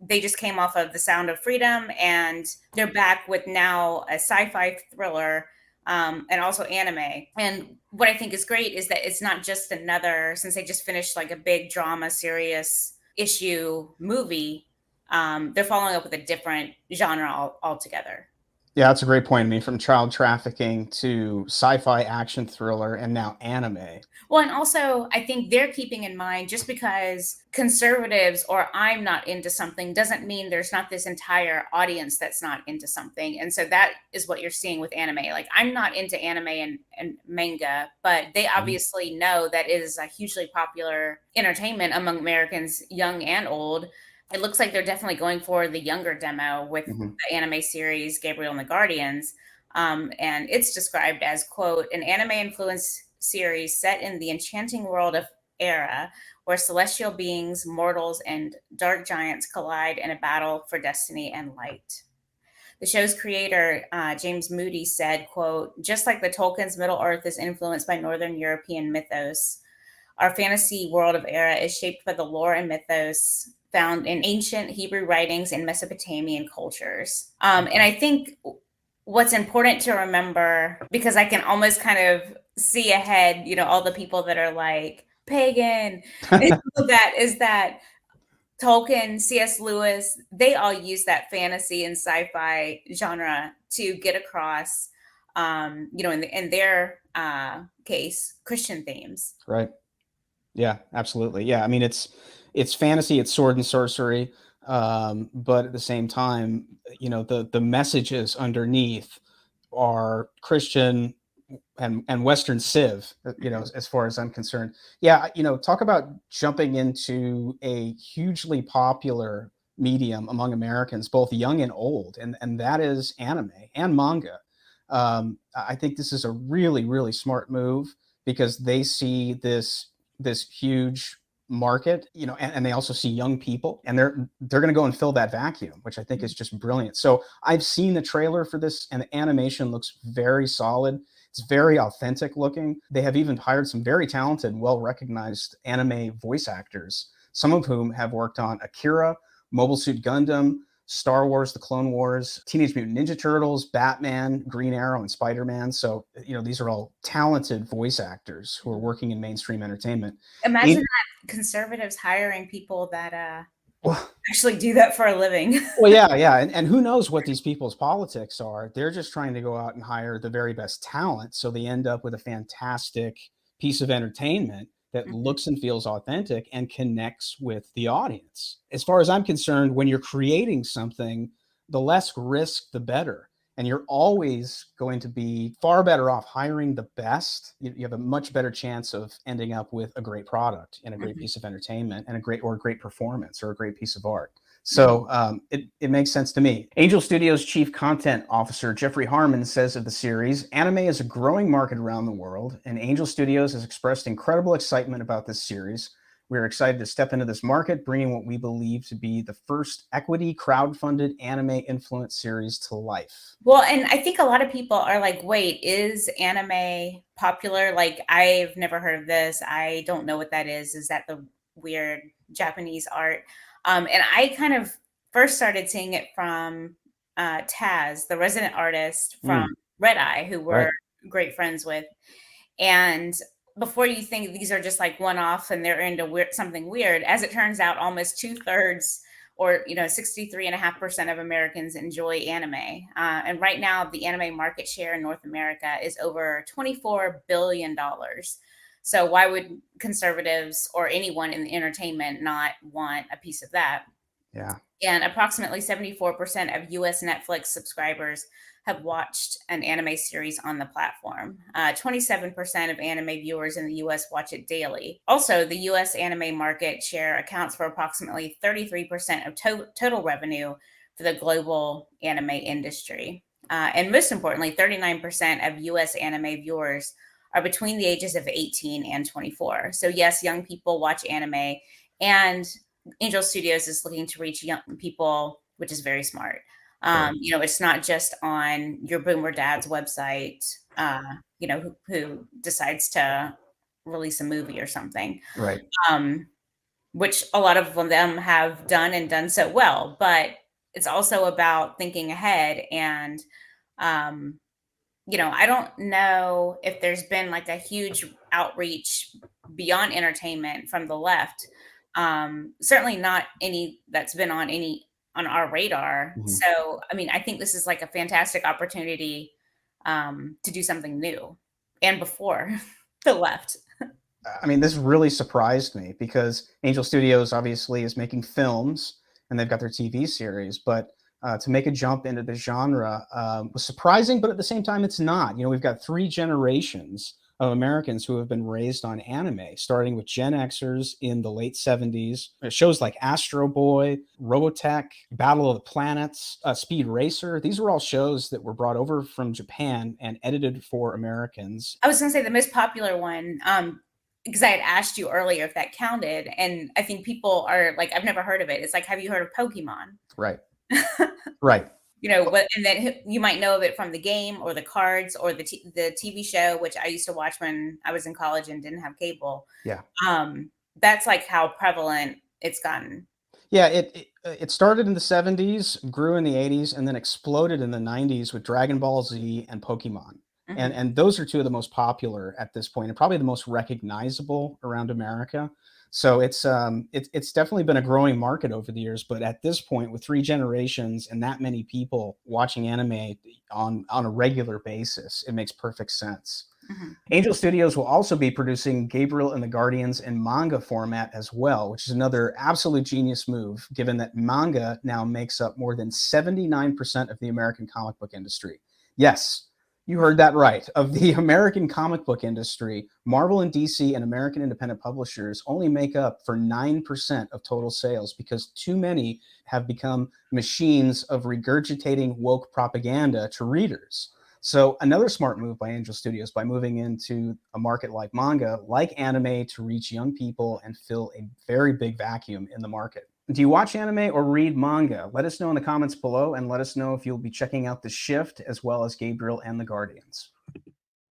they just came off of The Sound of Freedom, and they're back with now a sci-fi thriller, and also anime. And what I think is great is that it's not just another, since they just finished like a big drama, serious issue movie, they're following up with a different genre altogether. Yeah, that's a great point. I mean, from child trafficking to sci-fi action thriller and now anime. Well, and also, I think they're keeping in mind, just because conservatives or I'm not into something doesn't mean there's not this entire audience that's not into something. And so that is what you're seeing with anime. Like, I'm not into anime and manga, but they obviously know that it is a hugely popular entertainment among Americans, young and old. It looks like they're definitely going for the younger demo with the anime series Gabriel and the Guardians. And it's described as, quote, an anime influenced series set in the enchanting world of Era, where celestial beings, mortals, and dark giants collide in a battle for destiny and light. The show's creator, James Moody, said, quote, just like the Tolkien's Middle Earth is influenced by Northern European mythos, our fantasy world of Era is shaped by the lore and mythos found in ancient Hebrew writings and Mesopotamian cultures. And I think what's important to remember, because I can almost kind of see ahead, all the people that are like pagan, that is that Tolkien, C.S. Lewis, they all use that fantasy and sci-fi genre to get across, in their case, Christian themes. Right. Yeah, absolutely. Yeah, I mean, it's fantasy, it's sword and sorcery, but at the same time, the messages underneath are Christian and Western Civ, as far as I'm concerned. Yeah, talk about jumping into a hugely popular medium among Americans, both young and old, and that is anime and manga. I think this is a really, really smart move because they see this huge market, and they also see young people, and they're going to go and fill that vacuum, which I think is just brilliant. So I've seen the trailer for this, and the animation looks very solid. It's very authentic looking. They have even hired some very talented, well-recognized anime voice actors, some of whom have worked on Akira, Mobile Suit Gundam, Star Wars, The Clone Wars, Teenage Mutant Ninja Turtles, Batman, Green Arrow, and Spider-Man. So, these are all talented voice actors who are working in mainstream entertainment. Imagine that, conservatives hiring people that Well, actually do that for a living. well, yeah. And who knows what these people's politics are? They're just trying to go out and hire the very best talent. So they end up with a fantastic piece of entertainment that looks and feels authentic and connects with the audience. As far as I'm concerned, when you're creating something, the less risk, the better. And you're always going to be far better off hiring the best. You have a much better chance of ending up with a great product and a great piece of entertainment and a great performance or a great piece of art. So it makes sense to me. Angel Studios Chief Content Officer Jeffrey Harmon says of the series, anime is a growing market around the world, and Angel Studios has expressed incredible excitement about this series. We are excited to step into this market, bringing what we believe to be the first equity crowdfunded anime influence series to life. Well, and I think a lot of people are like, wait, is anime popular? Like, I've never heard of this. I don't know what that is. Is that the weird Japanese art? And I kind of first started seeing it from Taz, the resident artist from Red Eye, who we're great friends with. And before you think these are just like one-off and they're into something weird, as it turns out, almost 2/3 or 63.5% of Americans enjoy anime. And right now, the anime market share in North America is over $24 billion. So why would conservatives or anyone in the entertainment not want a piece of that? Yeah. And approximately 74% of US Netflix subscribers have watched an anime series on the platform. 27% of anime viewers in the US watch it daily. Also, the US anime market share accounts for approximately 33% of total revenue for the global anime industry. And most importantly, 39% of US anime viewers are between the ages of 18 and 24. So yes, young people watch anime, and Angel Studios is looking to reach young people, which is very smart. It's not just on your boomer dad's website, who decides to release a movie or something. Right. which a lot of them have done and done so well. But it's also about thinking ahead. And um, I don't know if there's been like a huge outreach beyond entertainment from the left. Certainly not any that's been on our radar. Mhm. So, I mean, I think this is like a fantastic opportunity to do something new and before the left. I mean, this really surprised me because Angel Studios obviously is making films and they've got their TV series, but to make a jump into the genre was surprising, but at the same time, it's not. We've got three generations of Americans who have been raised on anime, starting with Gen Xers in the late 70s. Shows like Astro Boy, Robotech, Battle of the Planets, Speed Racer. These were all shows that were brought over from Japan and edited for Americans. I was going to say the most popular one, because I had asked you earlier if that counted, and I think people are like, I've never heard of it. It's like, have you heard of Pokemon? Right, right. What, and then you might know of it from the game or the cards or the TV show, which I used to watch when I was in college and didn't have cable. Yeah. That's like how prevalent it's gotten. Yeah, it started in the 70s, grew in the 80s, and then exploded in the 90s with Dragon Ball Z and Pokemon. And Mhm. and those are two of the most popular at this point and probably the most recognizable around America. So it's definitely been a growing market over the years, but at this point with three generations and that many people watching anime on a regular basis, it makes perfect sense. Mhm. Angel Studios will also be producing Gabriel and the Guardians in manga format as well, which is another absolute genius move, given that manga now makes up more than 79% of the American comic book industry. Yes, you heard that right. Of the American comic book industry, Marvel and DC and American independent publishers only make up for 9% of total sales because too many have become machines of regurgitating woke propaganda to readers. So another smart move by Angel Studios by moving into a market like manga, like anime, to reach young people and fill a very big vacuum in the market. Do you watch anime or read manga? Let us know in the comments below and let us know if you'll be checking out The Shift as well as Gabriel and the Guardians.